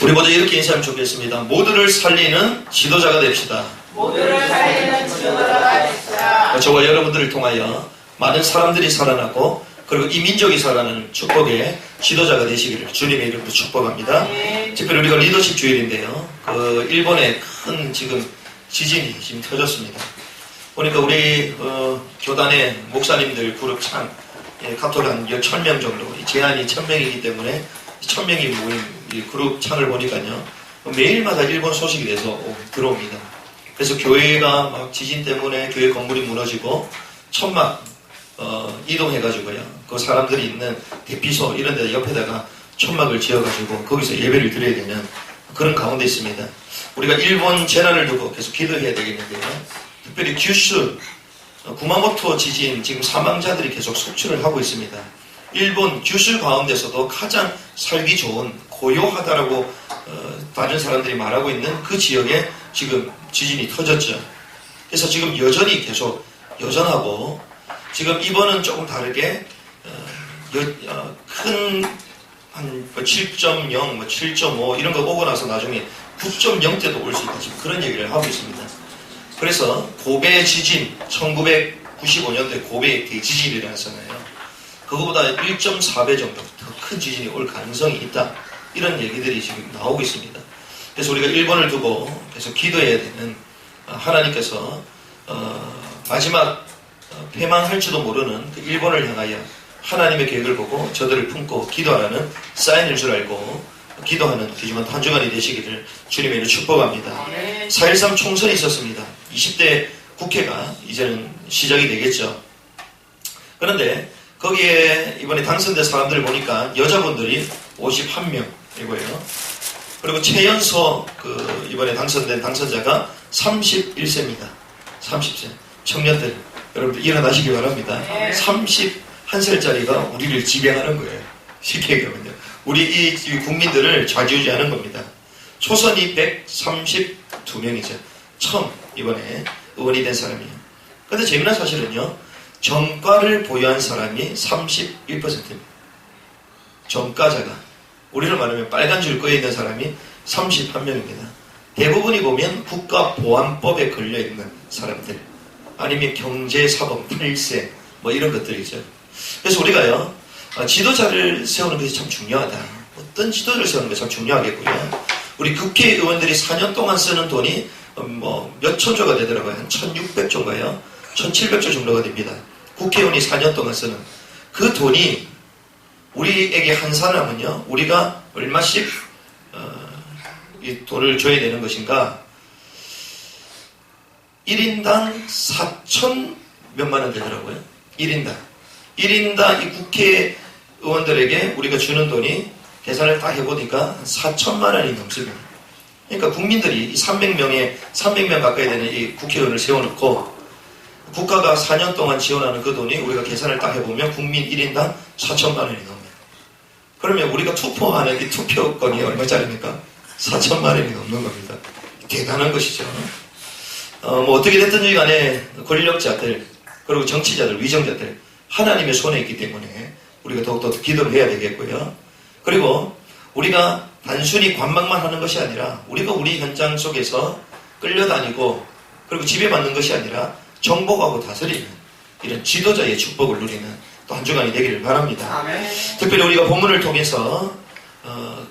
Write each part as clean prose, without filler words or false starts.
우리 모두 이렇게 인사하면 좋겠습니다. 모두를 살리는 지도자가 됩시다. 모두를 살리는 지도자가 됩시다. 저와 여러분들을 통하여 많은 사람들이 살아나고 그리고 이 민족이 살아나는 축복의 지도자가 되시기를 주님의 이름으로 축복합니다. 특별히 우리가 리더십 주일인데요. 일본에 큰 지금 지진이 지금 터졌습니다. 보니까 우리 교단의 목사님들 그룹 창 카톨릭 한 1000명 정도, 제한이 1000명이기 때문에 1000명이 모인 이 그룹 창을 보니까요, 매일마다 일본 소식이 돼서 들어옵니다. 그래서 교회가 막 지진 때문에 교회 건물이 무너지고 천막 이동해가지고요, 그 사람들이 있는 대피소 이런 데 옆에다가 천막을 지어가지고 거기서 예배를 드려야 되는 그런 가운데 있습니다. 우리가 일본 재난을 두고 계속 기도해야 되겠는데요. 특별히 규슈 구마모토 지진 지금 사망자들이 계속 속출을 하고 있습니다. 일본 규슈 가운데서도 가장 살기 좋은 고요하다라고 다른 사람들이 말하고 있는 그 지역에 지금 지진이 터졌죠. 그래서 지금 여전히 계속 여전하고, 지금 이번은 조금 다르게 큰 한 7.0, 7.5 이런 거 오고 나서 나중에 9.0대도 올 수 있다, 지금 그런 얘기를 하고 있습니다. 그래서 고베 지진, 1995년도에 고베 대지진이 일어났잖아요. 그거보다 1.4배 정도 더 큰 지진이 올 가능성이 있다, 이런 얘기들이 지금 나오고 있습니다. 그래서 우리가 일본을 두고 계속 기도해야 되는, 하나님께서 마지막 패망할지도 모르는 그 일본을 향하여 하나님의 계획을 보고 저들을 품고 기도하라는 사인일 줄 알고 기도하는 귀중한 한 주간이 되시기를 주님의 이름으로 축복합니다. 4.13 총선이 있었습니다. 20대 국회가 이제는 시작이 되겠죠. 그런데 거기에 이번에 당선된 사람들을 보니까 여자분들이 51명이고요. 그리고 최연소 이번에 당선된 당선자가 31세입니다. 30세. 청년들, 여러분들 일어나시기 바랍니다. 31살짜리가 우리를 지배하는 거예요. 쉽게 얘기하면요. 우리 이 국민들을 좌지우지하는 겁니다. 초선이 132명이죠. 처음 이번에 의원이 된 사람이에요. 그런데 재미난 사실은요, 정과를 보유한 사람이 31%입니다. 정과자가, 우리를 말하면 빨간 줄거에 있는 사람이 31명입니다. 대부분이 보면 국가보안법에 걸려있는 사람들, 아니면 경제사범 8세 뭐 이런 것들이죠. 그래서 우리가요, 지도자를 세우는 것이 참 중요하다. 어떤 지도자를 세우는 것이 참 중요하겠고요. 우리 국회의원들이 4년 동안 쓰는 돈이 몇 천조가 되더라고요. 한 1600조인가요? 1700조 정도가 됩니다. 국회의원이 4년 동안 쓰는 그 돈이 우리에게 환산하면요, 우리가 얼마씩 이 돈을 줘야 되는 것인가? 1인당 4천 몇만 원 되더라고요. 1인당 이 국회의원들에게 우리가 주는 돈이 계산을 딱 해보니까 4천만 원이 넘습니다. 그러니까 국민들이 300명 가까이 되는 이 국회의원을 세워놓고 국가가 4년 동안 지원하는 그 돈이 우리가 계산을 딱 해보면 국민 1인당 4천만 원이 넘어요. 그러면 우리가 투표하는 이 투표권이 얼마짜리입니까? 4천만 원이 넘는 겁니다. 대단한 것이죠. 어떻게 됐든지 간에 권력자들, 그리고 정치자들, 위정자들, 하나님의 손에 있기 때문에 우리가 더욱더 기도를 해야 되겠고요. 그리고 우리가 단순히 관망만 하는 것이 아니라 우리가 우리 현장 속에서 끌려다니고 그리고 지배받는 것이 아니라 정복하고 다스리는 이런 지도자의 축복을 누리는 또 한 주간이 되기를 바랍니다. 아멘. 특별히 우리가 본문을 통해서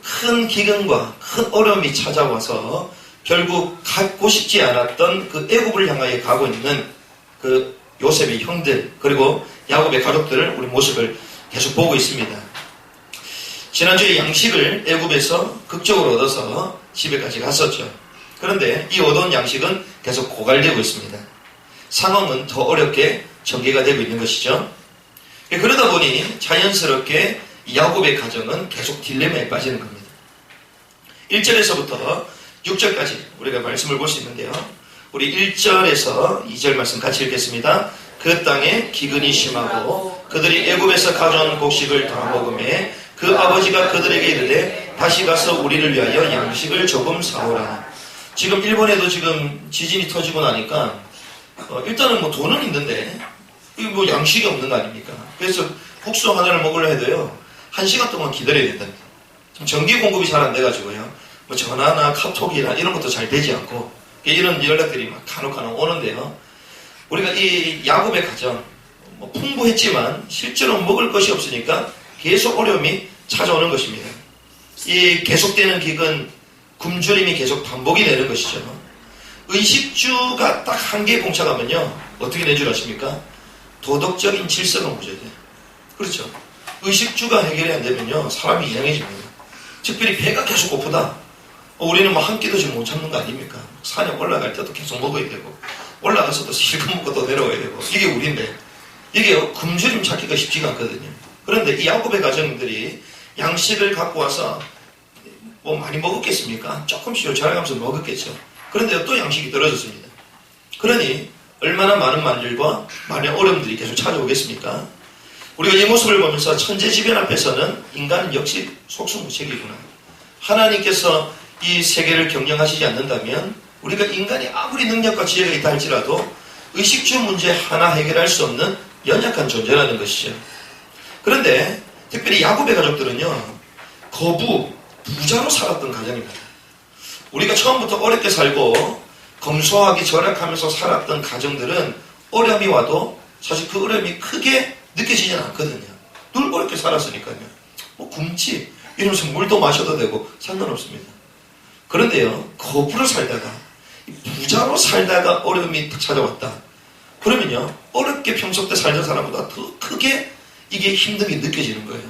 큰 기근과 큰 어려움이 찾아와서 결국 갖고 싶지 않았던 그 애굽을 향하여 가고 있는 그 요셉의 형들, 그리고 야곱의 가족들을 우리 모습을 계속 보고 있습니다. 지난주에 양식을 애굽에서 극적으로 얻어서 집에까지 갔었죠. 그런데 이 얻어온 양식은 계속 고갈되고 있습니다. 상황은 더 어렵게 전개가 되고 있는 것이죠. 그러다 보니 자연스럽게 야곱의 가정은 계속 딜레마에 빠지는 겁니다. 1절에서부터 6절까지 우리가 말씀을 볼 수 있는데요. 우리 1절에서 2절 말씀 같이 읽겠습니다. 그 땅에 기근이 심하고 그들이 애굽에서 가져온 곡식을 다 먹음에 그 아버지가 그들에게 이르되 다시 가서 우리를 위하여 양식을 조금 사오라. 지금 일본에도 지금 지진이 터지고 나니까 일단은 돈은 있는데 이거 양식이 없는 거 아닙니까? 그래서 국수 하나를 먹으려 해도요 1시간 동안 기다려야 된답니다. 전기 공급이 잘 안 돼가지고요 뭐 전화나 카톡이나 이런 것도 잘 되지 않고 이런 연락들이 막 간혹 오는데요. 우리가 이 야곱의 가정 뭐 풍부했지만 실제로 먹을 것이 없으니까 계속 어려움이 찾아오는 것입니다. 이 계속되는 기근, 굶주림이 계속 반복이 되는 것이죠. 의식주가 딱 한 개 봉착하면요, 어떻게 된 줄 아십니까? 도덕적인 질서가 무너져요. 그렇죠. 의식주가 해결이 안 되면요, 사람이 이상해집니다. 특별히 배가 계속 고프다. 우리는 뭐 한 끼도 지금 못 참는 거 아닙니까? 산에 올라갈 때도 계속 먹어야 되고, 올라가서도 실컷 먹고 또 내려와야 되고, 이게 우리인데, 이게 굶주림 찾기가 쉽지가 않거든요. 그런데 이 야곱의 가정들이 양식을 갖고 와서 뭐 많이 먹었겠습니까? 조금씩 요절하면서 먹었겠죠. 그런데 또 양식이 떨어졌습니다. 그러니 얼마나 많은 만일과 많은 어려움들이 계속 찾아오겠습니까? 우리가 이 모습을 보면서 천재지변 앞에서는 인간은 역시 속수무책이구나. 하나님께서 이 세계를 경영하시지 않는다면 우리가 인간이 아무리 능력과 지혜가 있다 할지라도 의식주 문제 하나 해결할 수 없는 연약한 존재라는 것이죠. 그런데 특별히 야곱의 가족들은요, 부자로 살았던 가정입니다. 우리가 처음부터 어렵게 살고 검소하게 절약하면서 살았던 가정들은 어려움이 와도 사실 그 어려움이 크게 느껴지진 않거든요. 늘 어렵게 살았으니까요. 뭐 굶지 이러면서 물도 마셔도 되고 상관없습니다. 그런데요, 거부로 살다가 부자로 살다가 어려움이 찾아왔다. 그러면요, 어렵게 평소 때 살던 사람보다 더 크게 이게 힘든 게 느껴지는 거예요.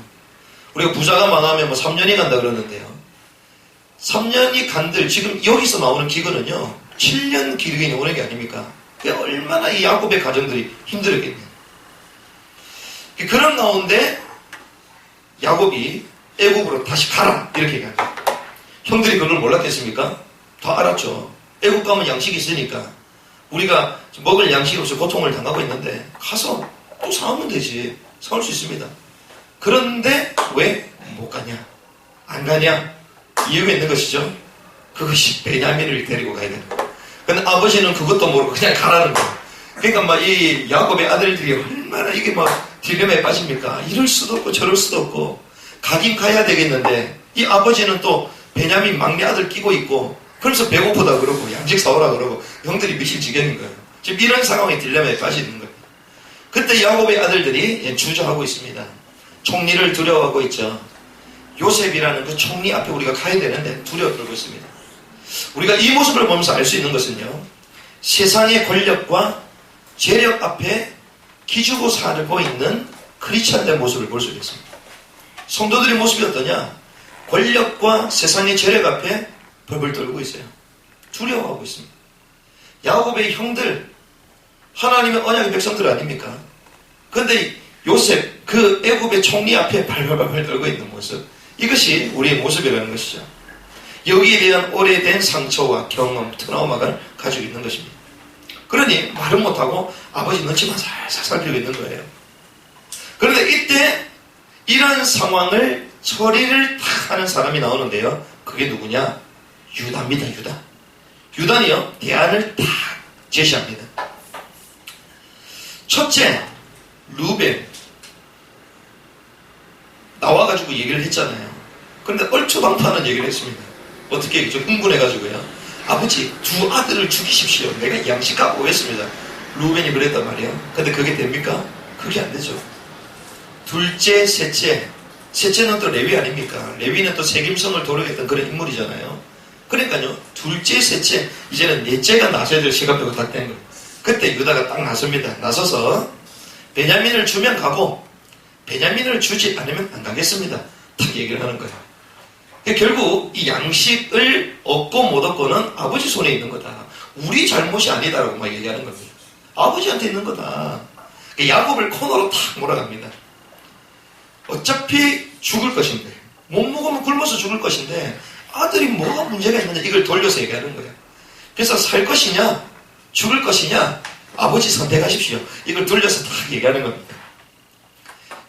우리가 부자가 망하면 뭐 3년이 간다 그러는데요. 3년이 간들 지금 여기서 나오는 기근은요, 7년 기근이 오는 게 아닙니까? 그게 얼마나 이 야곱의 가정들이 힘들었겠냐. 그런 가운데 야곱이 애굽으로 다시 가라 이렇게 얘기합니다. 형들이 그걸 몰랐겠습니까? 다 알았죠. 애굽 가면 양식이 있으니까 우리가 먹을 양식이 없어 고통을 당하고 있는데 가서 또 사오면 되지. 사올 수 있습니다. 그런데 왜 못 가냐? 안 가냐? 이유가 있는 것이죠. 그것이 베냐민을 데리고 가야 되는 거예요. 근데 아버지는 그것도 모르고 그냥 가라는 거예요. 그러니까 막 이 야곱의 아들들이 얼마나 이게 막 딜레마에 빠집니까? 이럴 수도 없고 저럴 수도 없고 가긴 가야 되겠는데 이 아버지는 또 베냐민 막내 아들 끼고 있고 그래서 배고프다 그러고 양식 사오라 그러고 형들이 미칠 지경인 거예요. 지금 이런 상황에 딜레마에 빠지는 거예요. 그때 야곱의 아들들이 주저하고 있습니다. 총리를 두려워하고 있죠. 요셉이라는 그 총리 앞에 우리가 가야 되는데 두려워 떨고 있습니다. 우리가 이 모습을 보면서 알 수 있는 것은요, 세상의 권력과 재력 앞에 기죽어 살고 있는 크리스찬들의 모습을 볼 수 있습니다. 성도들의 모습이 어떠냐? 권력과 세상의 재력 앞에 벌벌 떨고 있어요. 두려워하고 있습니다. 야곱의 형들, 하나님의 언약의 백성들 아닙니까? 그런데 요셉, 그 애굽의 총리 앞에 발발발 떨고 있는 모습, 이것이 우리의 모습이라는 것이죠. 여기에 대한 오래된 상처와 경험, 트라우마가 가지고 있는 것입니다. 그러니 말은 못하고 아버지 눈치만 살살 살피고 있는 거예요. 그런데 이때 이런 상황을 처리를 탁 하는 사람이 나오는데요. 그게 누구냐? 유다입니다. 유다. 유다는요, 대안을 탁 제시합니다. 첫째, 루벤. 나와가지고 얘기를 했잖아요. 그런데 얼초당파하는 얘기를 했습니다. 어떻게 좀 흥분해가지고요. 아버지, 두 아들을 죽이십시오. 내가 양식 갖고 오겠습니다. 루벤이 그랬단 말이에요. 근데 그게 됩니까? 그게 안 되죠. 둘째, 셋째. 셋째는 또 레위 아닙니까? 레위는 또 책임성을 도려했던 그런 인물이잖아요. 그러니까요, 둘째, 셋째, 이제는 넷째가 나서야 될 시간표가 딱 된 거예요. 그때 유다가 딱 나섭니다. 나서서 베냐민을 주면 가고 베냐민을 주지 않으면 안 가겠습니다. 딱 얘기를 하는 거예요. 결국 이 양식을 얻고 못 얻고는 아버지 손에 있는 거다. 우리 잘못이 아니다라고 막 얘기하는 겁니다. 아버지한테 있는 거다. 야곱을 코너로 탁 몰아갑니다. 어차피 죽을 것인데, 못 먹으면 굶어서 죽을 것인데 아들이 뭐가 문제가 있느냐, 이걸 돌려서 얘기하는 거예요. 그래서 살 것이냐 죽을 것이냐 아버지 선택하십시오. 이걸 돌려서 딱 얘기하는 겁니다.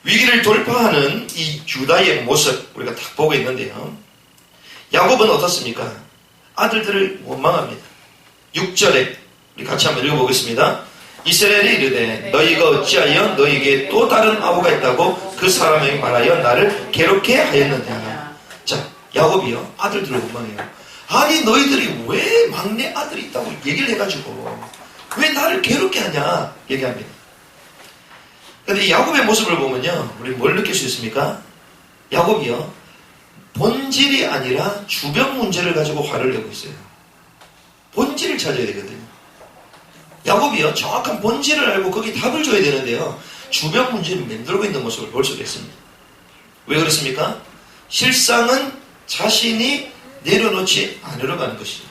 위기를 돌파하는 이 유다의 모습 우리가 딱 보고 있는데요. 야곱은 어떻습니까? 아들들을 원망합니다. 6절에 우리 같이 한번 읽어보겠습니다. 이스라엘이 이르되 너희가 어찌하여 너희에게 또 다른 아우가 있다고 그 사람에게 말하여 나를 괴롭게 하였느냐. 자, 야곱이요 아들들을 원망해요. 아니 너희들이 왜 막내 아들이 있다고 얘기를 해가지고 왜 나를 괴롭게 하냐 얘기합니다. 그런데 이 야곱의 모습을 보면요 우리 뭘 느낄 수 있습니까? 야곱이요 본질이 아니라 주변 문제를 가지고 화를 내고 있어요. 본질을 찾아야 되거든요. 야곱이요 정확한 본질을 알고 거기 답을 줘야 되는데요 주변 문제를 만들고 있는 모습을 볼 수가 있습니다. 왜 그렇습니까? 실상은 자신이 내려놓지 않으러 가는 것이죠.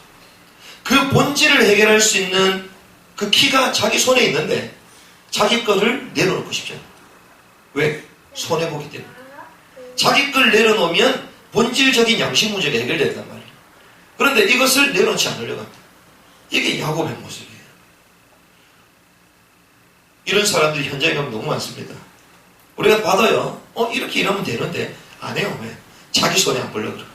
그 본질을 해결할 수 있는 그 키가 자기 손에 있는데 자기 거를 내려놓고 싶죠. 왜? 손해보기 때문에. 자기 걸 내려놓으면 본질적인 양식 문제가 해결된단 말이에요. 그런데 이것을 내려놓지 않으려고 합니다. 이게 야곱의 모습이에요. 이런 사람들이 현장에 가면 너무 많습니다. 우리가 받아요. 이렇게 일하면 되는데 안 해요. 왜? 자기 손에 안 보려고 그래요.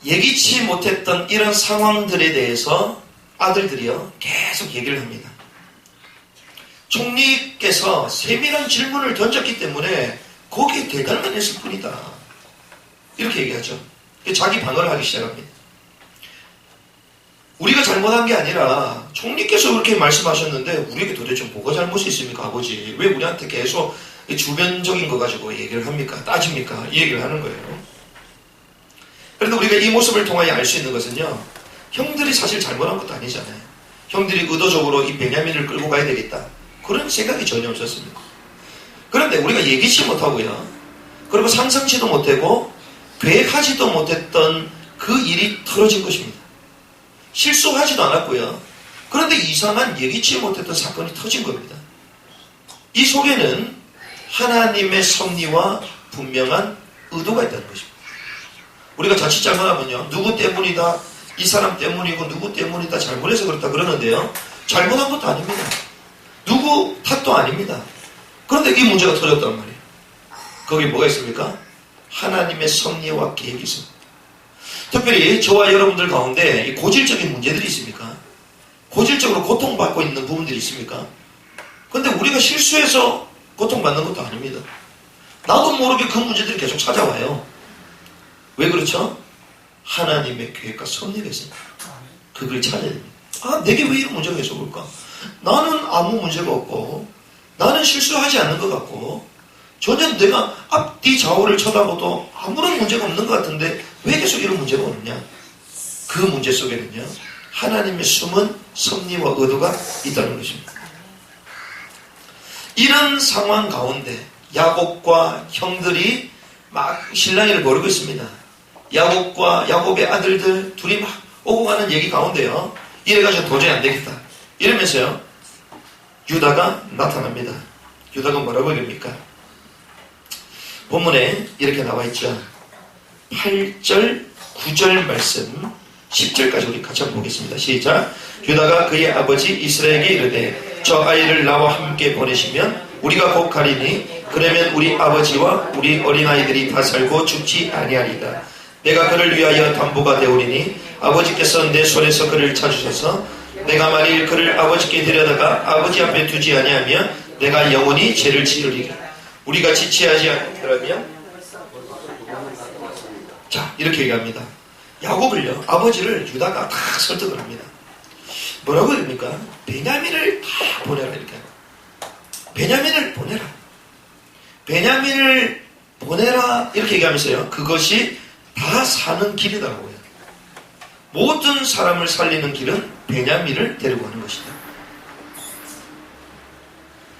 예기치 못했던 이런 상황들에 대해서 아들들이요 계속 얘기를 합니다. 총리께서 세밀한 질문을 던졌기 때문에 거기에 대답만 했을 뿐이다. 이렇게 얘기하죠. 자기 방어를 하기 시작합니다. 우리가 잘못한 게 아니라 총리께서 그렇게 말씀하셨는데 우리에게 도대체 뭐가 잘못이 있습니까 아버지? 왜 우리한테 계속 주변적인 거 가지고 얘기를 합니까? 따집니까? 이 얘기를 하는 거예요. 그런데 우리가 이 모습을 통하여 알 수 있는 것은요 형들이 사실 잘못한 것도 아니잖아요. 형들이 의도적으로 이 베냐민을 끌고 가야 되겠다 그런 생각이 전혀 없었습니다. 그런데 우리가 예기치 못하고요 그리고 상상치도 못하고 계획하지도 못했던 그 일이 터져진 것입니다. 실수하지도 않았고요 그런데 이상한 예기치 못했던 사건이 터진 겁니다. 이 속에는 하나님의 섭리와 분명한 의도가 있다는 것입니다. 우리가 자칫 잘못하면요 누구 때문이다 이 사람 때문이고 누구 때문이다 잘못해서 그렇다 그러는데요 잘못한 것도 아닙니다. 누구 탓도 아닙니다. 그런데 이 문제가 터졌단 말이에요. 거기 뭐가 있습니까? 하나님의 섭리와 계획이 있습니다. 특별히 저와 여러분들 가운데 이 고질적인 문제들이 있습니까? 고질적으로 고통받고 있는 부분들이 있습니까? 그런데 우리가 실수해서 고통받는 것도 아닙니다. 나도 모르게 그 문제들이 계속 찾아와요. 왜 그렇죠? 하나님의 계획과 섭리가 있습니다. 그걸 찾아야 됩니다. 내게 왜 이런 문제가 계속 올까? 나는 아무 문제가 없고 나는 실수하지 않는 것 같고 전혀 내가 앞뒤 좌우를 쳐다봐도 아무런 문제가 없는 것 같은데 왜 계속 이런 문제가 오느냐? 그 문제 속에는요 하나님의 숨은 섭리와 의도가 있다는 것입니다. 이런 상황 가운데 야곱과 형들이 막 실랑이를 벌이고 있습니다. 야곱의 아들들 둘이 막 오고 가는 얘기 가운데요 이래가지고 도저히 안 되겠다 이러면서요 유다가 나타납니다. 유다가 뭐라고 그럽니까? 본문에 이렇게 나와 있죠. 8절 9절 말씀 10절까지 우리 같이 한번 보겠습니다. 시작. 유다가 그의 아버지 이스라엘에게 이르되 저 아이를 나와 함께 보내시면 우리가 곧 가리니 그러면 우리 아버지와 우리 어린아이들이 다 살고 죽지 아니하리다. 내가 그를 위하여 담보가 되오리니 아버지께서 내 손에서 그를 찾으셔서 내가 만일 그를 아버지께 데려다가 아버지 앞에 두지 아니하면 내가 영원히 죄를 지으리라. 우리가 지체하지 않으면 자 이렇게 얘기합니다. 야곱을요 아버지를 유다가 다 설득을 합니다. 뭐라고 그럽니까? 베냐민을 다 보내라 이렇게. 베냐민을 보내라. 베냐민을 보내라 이렇게 얘기하면서요 그것이 다 사는 길이라고 해요. 모든 사람을 살리는 길은 베냐민을 데리고 가는 것이다.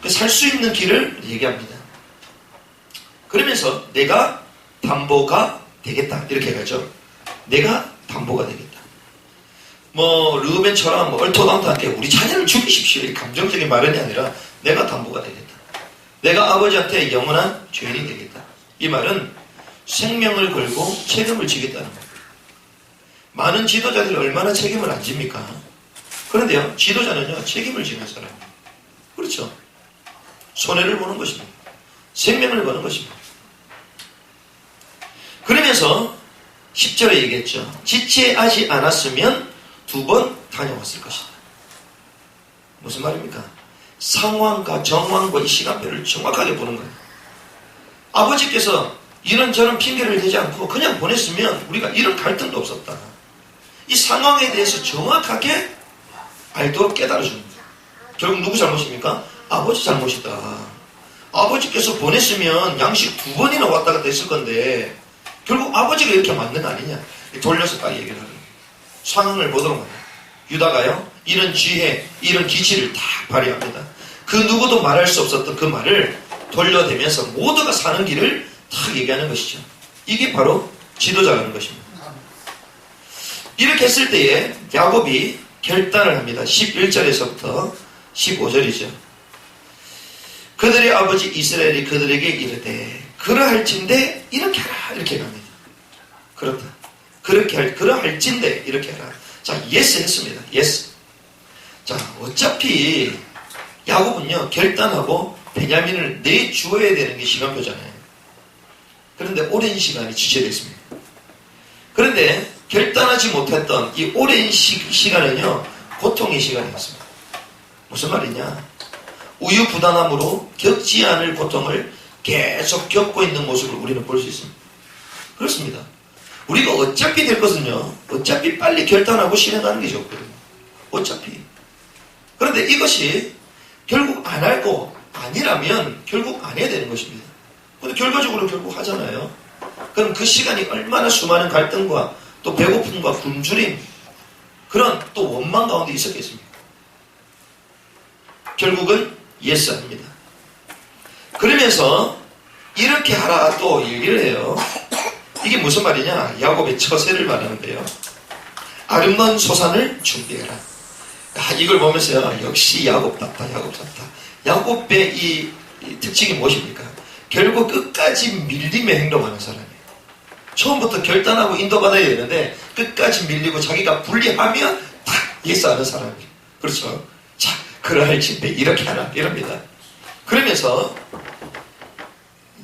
살 수 있는 길을 얘기합니다. 그러면서 내가 담보가 되겠다 이렇게 가죠. 내가 담보가 되겠다. 르우벤처럼 얼토당토하게 우리 자녀를 죽이십시오 이 감정적인 말이 아니라 내가 담보가 되겠다. 내가 아버지한테 영원한 죄인이 되겠다. 이 말은 생명을 걸고 책임을 지겠다는 겁니다. 많은 지도자들이 얼마나 책임을 안 집니까? 그런데요 지도자는요 책임을 지는 사람입니다. 그렇죠. 손해를 보는 것입니다. 생명을 거는 것입니다. 그러면서 10절에 얘기했죠. 지체하지 않았으면 2번 다녀왔을 것이다. 무슨 말입니까? 상황과 정황과 이 시간표를 정확하게 보는 거예요. 아버지께서 이런저런 핑계를 대지 않고 그냥 보냈으면 우리가 이런 갈등도 없었다. 이 상황에 대해서 정확하게 알도록 깨달아줍니다. 결국 누구 잘못입니까? 아버지 잘못이다. 아버지께서 보냈으면 양식 2번이나 왔다 갔다 했을 건데 결국 아버지가 이렇게 만든 거 아니냐. 돌려서 딱 얘기를 하는 거예요. 상황을 보도록 합니다. 유다가요, 이런 지혜, 이런 기치를 다 발휘합니다. 그 누구도 말할 수 없었던 그 말을 돌려대면서 모두가 사는 길을 탁 얘기하는 것이죠. 이게 바로 지도자라는 것입니다. 이렇게 했을 때에 야곱이 결단을 합니다. 11절에서부터 15절이죠. 그들의 아버지 이스라엘이 그들에게 이르되 그러할진대 이렇게 하라 이렇게 갑니다. 그렇다. 그러할진대 이렇게 하라. 자, 예스 했습니다. 예스. 자, 어차피 야곱은요 결단하고 베냐민을 내주어야 되는 게 시간표잖아요. 그런데 오랜 시간이 지체됐습니다. 그런데 결단하지 못했던 이 오랜 시간은요 고통의 시간이었습니다. 무슨 말이냐? 우유부단함으로 겪지 않을 고통을 계속 겪고 있는 모습을 우리는 볼 수 있습니다. 그렇습니다. 우리가 어차피 될 것은요 어차피 빨리 결단하고 실행하는 게 좋거든요. 어차피. 그런데 이것이 결국 안 하고 아니라면 결국 안 해야 되는 것입니다. 근데 결과적으로 결국 하잖아요. 그럼 그 시간이 얼마나 수많은 갈등과 또 배고픔과 굶주림 그런 또 원망 가운데 있었겠습니까? 결국은 예스 합니다. 그러면서 이렇게 하라 또 얘기를 해요. 이게 무슨 말이냐? 야곱의 처세를 말하는데요. 아름다운 소산을 준비해라. 이걸 보면서요 역시 야곱답다. 야곱의 이 특징이 무엇입니까? 결국 끝까지 밀림의 행동하는 사람이에요. 처음부터 결단하고 인도받아야 되는데 끝까지 밀리고 자기가 불리하면 탁 예스하는 사람이에요. 그렇죠? 자, 그러할진대 이렇게 하라 이럽니다. 그러면서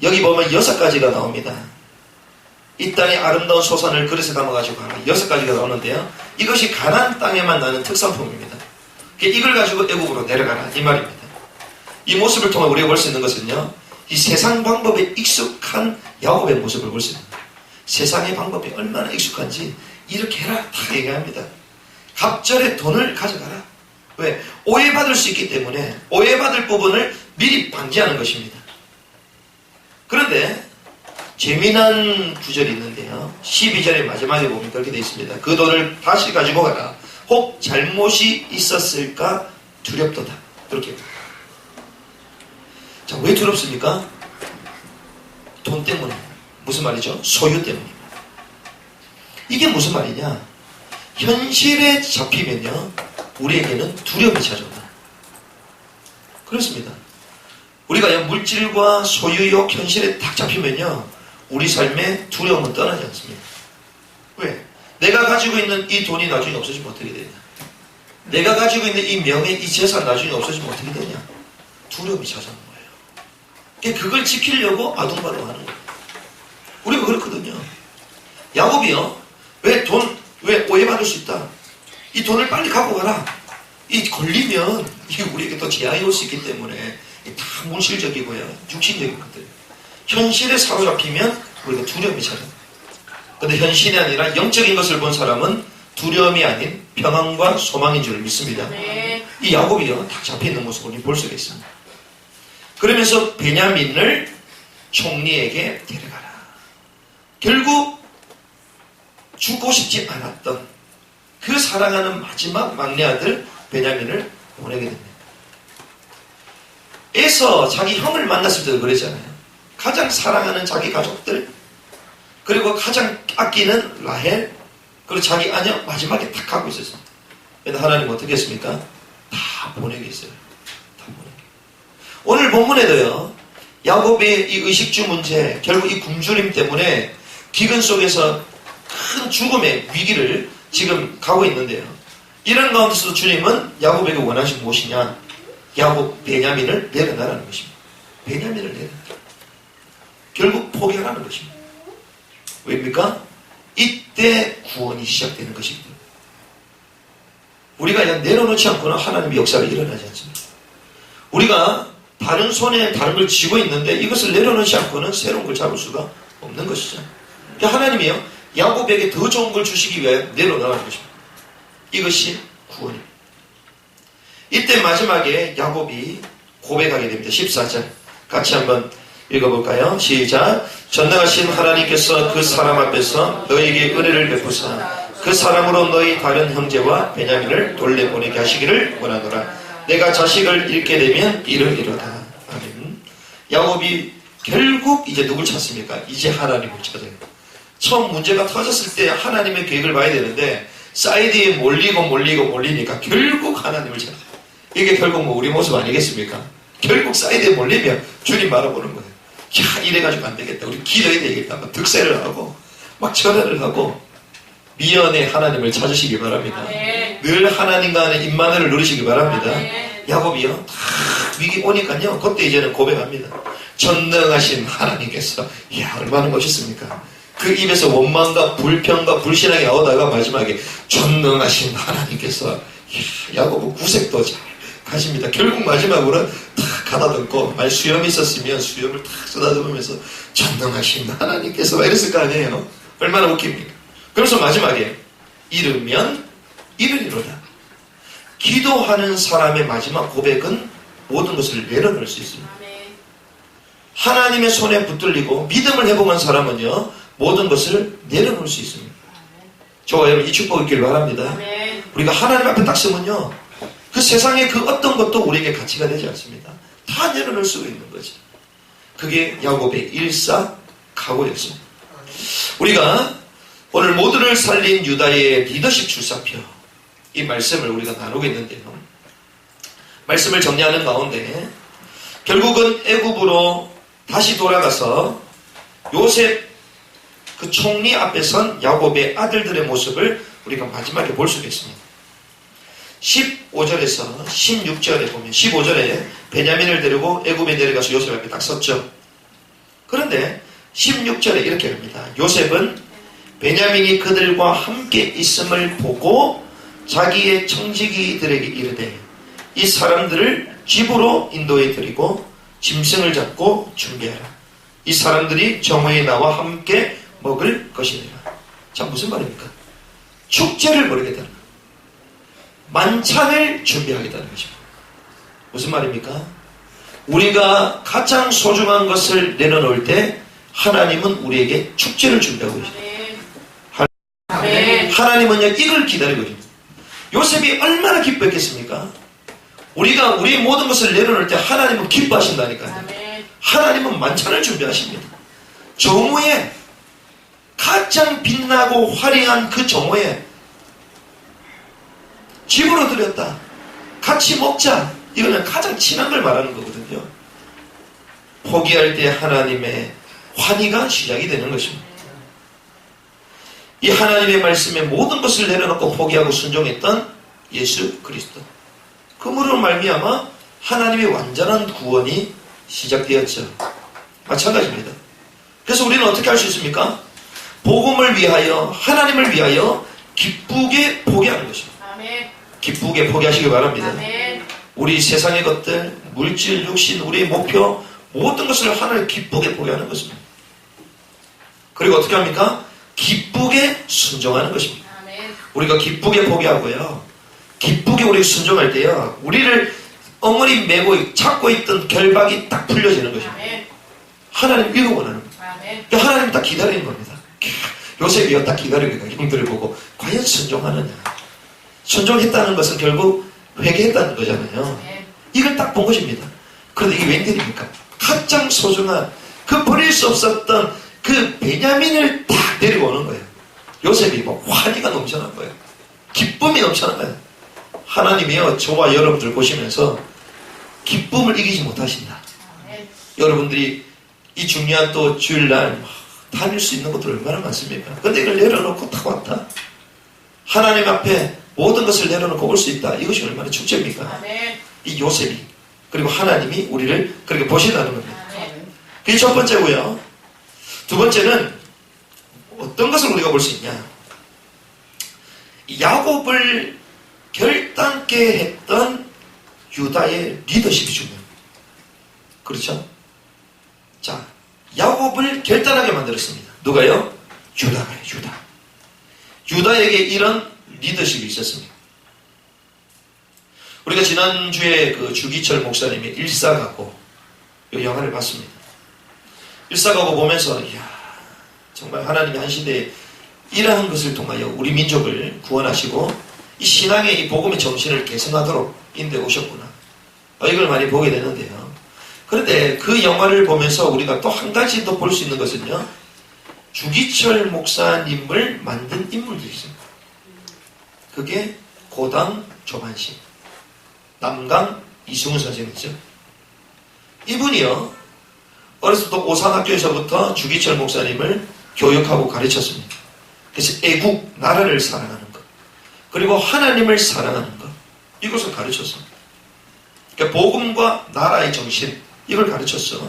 여기 보면 6가지가 나옵니다. 이 땅의 아름다운 소산을 그릇에 담아가지고 하라. 6가지가 나오는데요. 이것이 가나안 땅에만 나는 특산품입니다. 이걸 가지고 애국으로 내려가라 이 말입니다. 이 모습을 통해 우리가 볼 수 있는 것은요. 이 세상 방법에 익숙한 야곱의 모습을 볼 수 있습니다. 세상의 방법이 얼마나 익숙한지 이렇게 해라 다 얘기합니다. 갑절에 돈을 가져가라. 왜? 오해받을 수 있기 때문에 오해받을 부분을 미리 방지하는 것입니다. 그런데 재미난 구절이 있는데요. 12절의 마지막에 보면 그렇게 되어 있습니다. 그 돈을 다시 가지고 가라. 혹 잘못이 있었을까 두렵도다. 그렇게. 자, 왜 두렵습니까? 돈 때문에. 무슨 말이죠? 소유 때문입니다. 이게 무슨 말이냐? 현실에 잡히면요 우리에게는 두려움이 찾아온다. 그렇습니다. 우리가 물질과 소유욕 현실에 딱 잡히면요 우리 삶의 두려움은 떠나지 않습니다. 왜? 내가 가지고 있는 이 돈이 나중에 없어지면 어떻게 되냐? 내가 가지고 있는 이 명예, 이 재산 나중에 없어지면 어떻게 되냐? 두려움이 찾아오는 거예요. 그걸 지키려고 아둥바둥 하는 거예요. 우리가 그렇거든요. 야곱이요. 왜 오해받을 수 있다. 이 돈을 빨리 갖고 가라. 이 걸리면 이게 우리에게 또 재앙이 올 수 있기 때문에 다 물질적이고요. 육신적인 것들. 현실에 사로잡히면 우리가 두려움이 찾아요. 그런데 현실이 아니라 영적인 것을 본 사람은 두려움이 아닌 평안과 소망인 줄 믿습니다. 네. 이 야곱이요. 딱 잡혀있는 모습을 볼 수가 있습니다. 그러면서 베냐민을 총리에게 데려가라. 결국 죽고 싶지 않았던 그 사랑하는 마지막 막내 아들 베냐민을 보내게 됩니다. 에서 자기 형을 만났을 때도 그랬잖아요. 가장 사랑하는 자기 가족들, 그리고 가장 아끼는 라헬, 그리고 자기 아녀 마지막에 탁 하고 있었습니다. 그런데 하나님 어떻게 했습니까? 다 보내게 했어요. 다 보내게. 오늘 본문에도요. 야곱의 이 의식주 문제, 결국 이 굶주림 때문에 기근 속에서 큰 죽음의 위기를 지금 가고 있는데요. 이런 가운데서 주님은 야곱에게 원하신 무엇이냐? 야곱 베냐민을 내려놔라는 것입니다. 베냐민을 내려놔라. 결국 포기하라는 것입니다. 왜입니까? 이때 구원이 시작되는 것입니다. 우리가 그냥 내려놓지 않고는 하나님의 역사가 일어나지 않습니다. 우리가 다 다른 손에 다른 걸 쥐고 있는데 이것을 내려놓지 않고는 새로운 걸 잡을 수가 없는 것이죠. 그러니까 하나님이요, 야곱에게 더 좋은 걸 주시기 위해 내려놓는 것입니다. 이것이 구원입니다. 이때 마지막에 야곱이 고백하게 됩니다. 14절 같이 한번 읽어볼까요? 시작. 전능하신 하나님께서 그 사람 앞에서 너에게 은혜를 베푸사 그 사람으로 너희 다른 형제와 베냐민을 돌려보내게 하시기를 원하노라. 내가 자식을 잃게 되면 이르리로다. 아멘. 야곱이 결국 이제 누굴 찾습니까? 이제 하나님을 찾아요. 처음 문제가 터졌을 때 하나님의 계획을 봐야 되는데 사이드에 몰리니까 결국 하나님을 찾아요. 이게 결국 뭐 우리 모습 아니겠습니까? 결국 사이드에 몰리면 주님 바라보는 거예요. 야, 이래가지고 안 되겠다. 우리 기도해야 되겠다. 막 득세를 하고 막 절하를 하고 미연에 하나님을 찾으시기 바랍니다. 늘 하나님과의 임마늘을 누리시기 바랍니다. 야곱이요, 다 위기 오니까요, 그때 이제는 고백합니다. 전능하신 하나님께서, 이야, 얼마나 멋있습니까? 그 입에서 원망과 불평과 불신앙이 나오다가 마지막에 전능하신 하나님께서, 이야, 야곱은 구색도 잘 가십니다. 결국 마지막으로는 탁 가다듬고, 만약 수염이 있었으면 수염을 탁 쏟아듬으면서 전능하신 하나님께서 이랬을 거 아니에요? 얼마나 웃깁니까? 그래서 마지막에 이르면 이르리로다. 기도하는 사람의 마지막 고백은 모든 것을 내려놓을 수 있습니다. 하나님의 손에 붙들리고 믿음을 회복한 사람은요, 모든 것을 내려놓을 수 있습니다. 저와 여러분 이 축복 있기를 바랍니다. 우리가 하나님 앞에 딱 서면요, 그 세상의 그 어떤 것도 우리에게 가치가 되지 않습니다. 다 내려놓을 수 있는 거죠. 그게 야곱의 일사각오였습니다. 우리가 오늘 모두를 살린 유다의 리더십 출사표, 이 말씀을 우리가 나누겠는데요. 말씀을 정리하는 가운데 결국은 애굽으로 다시 돌아가서 요셉 그 총리 앞에 선 야곱의 아들들의 모습을 우리가 마지막에 볼 수 있겠습니다. 15절에서 16절에 보면 15절에 베냐민을 데리고 애굽에 내려가서 요셉 앞에 딱 섰죠. 그런데 16절에 이렇게 합니다. 요셉은 베냐민이 그들과 함께 있음을 보고 자기의 청지기들에게 이르되 이 사람들을 집으로 인도해 드리고 짐승을 잡고 준비하라. 이 사람들이 정오에 나와 함께 먹을 것이니라. 자, 무슨 말입니까? 축제를 벌이겠다는 거예요. 만찬을 준비하겠다는 것입니다. 무슨 말입니까? 우리가 가장 소중한 것을 내려놓을 때 하나님은 우리에게 축제를 준비하고 계십니다. 하나님은요, 이걸 기다리고 있습니다. 요셉이 얼마나 기뻐했겠습니까? 우리가 우리의 모든 것을 내려놓을 때 하나님은 기뻐하신다니까요. 하나님은 만찬을 준비하십니다. 정오에 가장 빛나고 화려한 그 정오에 집으로 들였다. 같이 먹자. 이거는 가장 친한 걸 말하는 거거든요. 포기할 때 하나님의 환희가 시작이 되는 것입니다. 이 하나님의 말씀에 모든 것을 내려놓고 포기하고 순종했던 예수 그리스도. 그물로 말미암아 하나님의 완전한 구원이 시작되었죠. 마찬가지입니다. 그래서 우리는 어떻게 할 수 있습니까? 복음을 위하여, 하나님을 위하여 기쁘게 포기하는 것입니다. 기쁘게 포기하시기 바랍니다. 우리 세상의 것들, 물질, 육신, 우리의 목표, 모든 것을 하나님 기쁘게 포기하는 것입니다. 그리고 어떻게 합니까? 기쁘게 순종하는 것입니다. 우리가 기쁘게 포기하고요, 기쁘게 우리가 순종할 때요, 우리를 엉어리 메고 찾고 있던 결박이 딱 풀려지는 것입니다. 하나님 이거 원하는 겁니다. 하나님 딱 기다리는 겁니다. 요셉이요, 딱 기다립니다. 형들을 보고 과연 순종하느냐. 순종했다는 것은 결국 회개했다는 거잖아요. 이걸 딱 본 것입니다. 그런데 이게 웬일입니까? 가장 소중한 그 버릴 수 없었던 그 베냐민을 딱 데리고 오는 거예요. 요셉이 뭐 환희가 넘쳐난 거예요. 기쁨이 넘쳐난 거예요. 하나님이요, 저와 여러분들 보시면서 기쁨을 이기지 못하신다. 여러분들이 이 중요한 또 주일날 다닐 수 있는 것들 얼마나 많습니까? 근데 이걸 내려놓고 딱 왔다. 하나님 앞에 모든 것을 내려놓고 올 수 있다. 이것이 얼마나 축제입니까? 이 요셉이, 그리고 하나님이 우리를 그렇게 보신다는 겁니다. 그게 첫 번째고요. 두 번째는 어떤 것을 우리가 볼 수 있냐? 야곱을 결단케 했던 유다의 리더십이 중요합니다. 그렇죠? 자, 야곱을 결단하게 만들었습니다. 누가요? 유다가요, 유다. 유다에게 이런 리더십이 있었습니다. 우리가 지난주에 그 주기철 목사님의 일사가고 이 영화를 봤습니다. 일사가고 보면서 이야, 정말 하나님이 한 시대에 이러한 것을 통하여 우리 민족을 구원하시고 이 신앙의 이 복음의 정신을 개선하도록 인도해 오셨구나. 이걸 많이 보게 되는데요. 그런데 그 영화를 보면서 우리가 또 한 가지 더 볼 수 있는 것은요, 주기철 목사님을 만든 인물들이 있습니다. 그게 고당 조만식, 남강 이승훈 선생님이죠. 이분이요, 어렸을 때부터 오산학교에서부터 주기철 목사님을 교육하고 가르쳤습니다. 그래서 애국, 나라를 사랑하는 것, 그리고 하나님을 사랑하는 것, 이것을 가르쳤습니다. 그러니까 복음과 나라의 정신, 이걸 가르쳤어.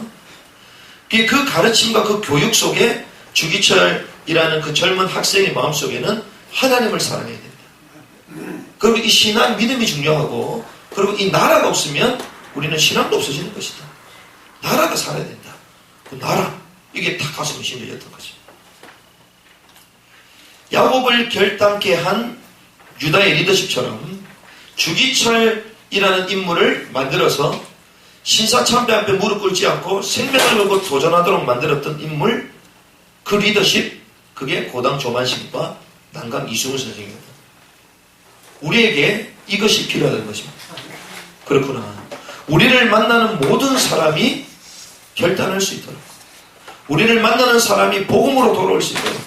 그 가르침과 그 교육 속에 주기철이라는 그 젊은 학생의 마음속에는 하나님을 사랑해야 된다. 그리고 이 신앙, 믿음이 중요하고, 그리고 이 나라가 없으면 우리는 신앙도 없어지는 것이다. 나라가 살아야 된다. 그 나라, 이게 다 가슴에 심려졌던 거죠. 야곱을 결단케 한 유다의 리더십처럼 주기철이라는 인물을 만들어서 신사참배 앞에 무릎 꿇지 않고 생명을 걸고 도전하도록 만들었던 인물, 그 리더십, 그게 고당 조만식과 남강 이승훈 선생입니다. 우리에게 이것이 필요하다는 것입니다. 그렇구나. 우리를 만나는 모든 사람이 결단할 수 있도록, 우리를 만나는 사람이 복음으로 돌아올 수 있도록,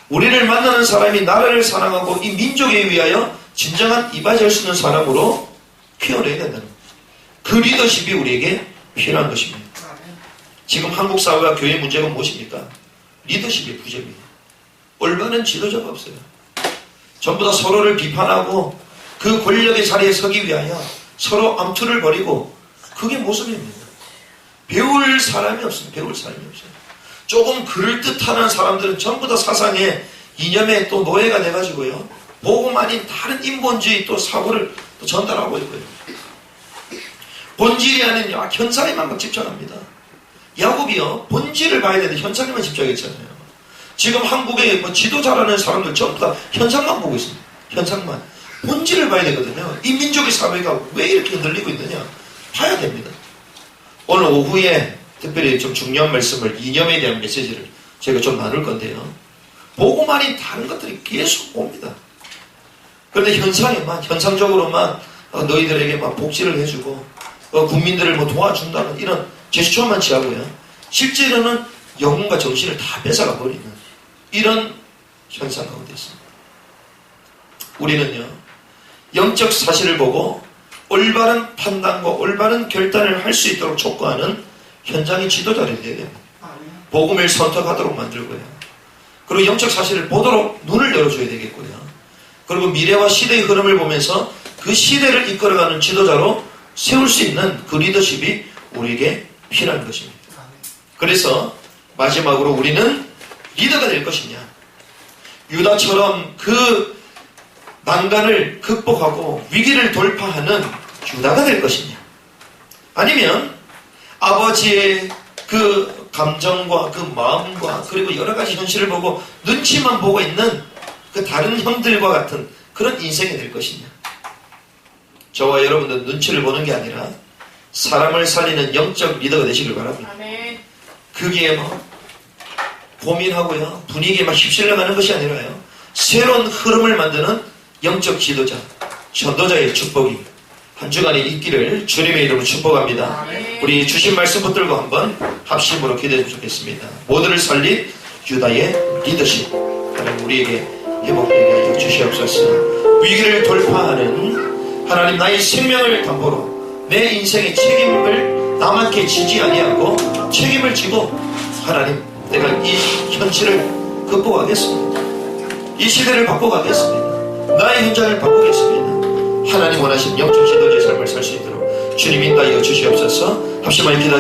우리를 만나는 사람이 나라를 사랑하고 이 민족에 위하여 진정한 이바지할 수 있는 사람으로 키워내야 된다는 거예요. 그 리더십이 우리에게 필요한 것입니다. 지금 한국 사회와 교회 문제가 무엇입니까? 리더십의 부재입니다. 올바른 지도자가 없어요. 전부 다 서로를 비판하고 그 권력의 자리에 서기 위하여 서로 암투를 벌이고, 그게 모습입니다. 배울 사람이 없습니다. 배울 사람이 없어요. 조금 그럴듯한 사람들은 전부 다 사상의 이념에 또 노예가 돼가지고요, 복음 아닌 다른 인본주의 또 사고를 또 전달하고 있고요. 본질이 아닌 현상에만 막 집착합니다. 야곱이요, 본질을 봐야 되는데 현상에만 집착했잖아요. 지금 한국의 뭐 지도자라는 사람들 전부 다 현상만 보고 있습니다. 현상만. 본질을 봐야 되거든요. 이 민족의 사회가 왜 이렇게 흔들리고 있느냐 봐야 됩니다. 오늘 오후에 특별히 좀 중요한 말씀을, 이념에 대한 메시지를 제가 좀 나눌 건데요. 복음 아닌 다른 것들이 계속 옵니다. 그런데 현상적으로만 너희들에게 막 복지를 해주고 국민들을 뭐 도와준다는 이런 제스처만 취하고요, 실제로는 영혼과 정신을 다 뺏어가 버리는 이런 현상 가운데 있습니다. 우리는요, 영적 사실을 보고 올바른 판단과 올바른 결단을 할 수 있도록 촉구하는 현장의 지도자를 되어야 됩니다. 복음을 선택하도록 만들고요, 그리고 영적 사실을 보도록 눈을 열어줘야 되겠고요, 그리고 미래와 시대의 흐름을 보면서 그 시대를 이끌어가는 지도자로 세울 수 있는 그 리더십이 우리에게 필요한 것입니다. 그래서 마지막으로 우리는 리더가 될 것이냐, 유다처럼 그 난간을 극복하고 위기를 돌파하는 유다가 될 것이냐, 아니면 아버지의 그 감정과 그 마음과 그리고 여러 가지 현실을 보고 눈치만 보고 있는 그 다른 형들과 같은 그런 인생이 될 것이냐. 저와 여러분들 눈치를 보는 게 아니라 사람을 살리는 영적 리더가 되시길 바랍니다. 그게 뭐 고민하고요, 분위기에 막 휩쓸려가는 것이 아니라요, 새로운 흐름을 만드는 영적 지도자, 전도자의 축복이 한 주간에 있기를 주님의 이름으로 축복합니다. 우리 주신 말씀 붙들고 한번 합심으로 기도해 주겠습니다. 모두를 살린 유다의 리더십, 하나님 우리에게 회복되게 하여 주시옵소서. 위기를 돌파하는 하나님, 나의 생명을 담보로 내 인생의 책임을 남한테 지지 아니하고 책임을 지고, 하나님 내가 이 현실을 극복하겠습니다. 이 시대를 바꿔가겠습니다. 나의 현장을 바꾸겠습니다. 하나님 원하신 영적 지도자의 삶을 살 수 있도록 주님 인도하여 주시옵소서. 합심하여 기도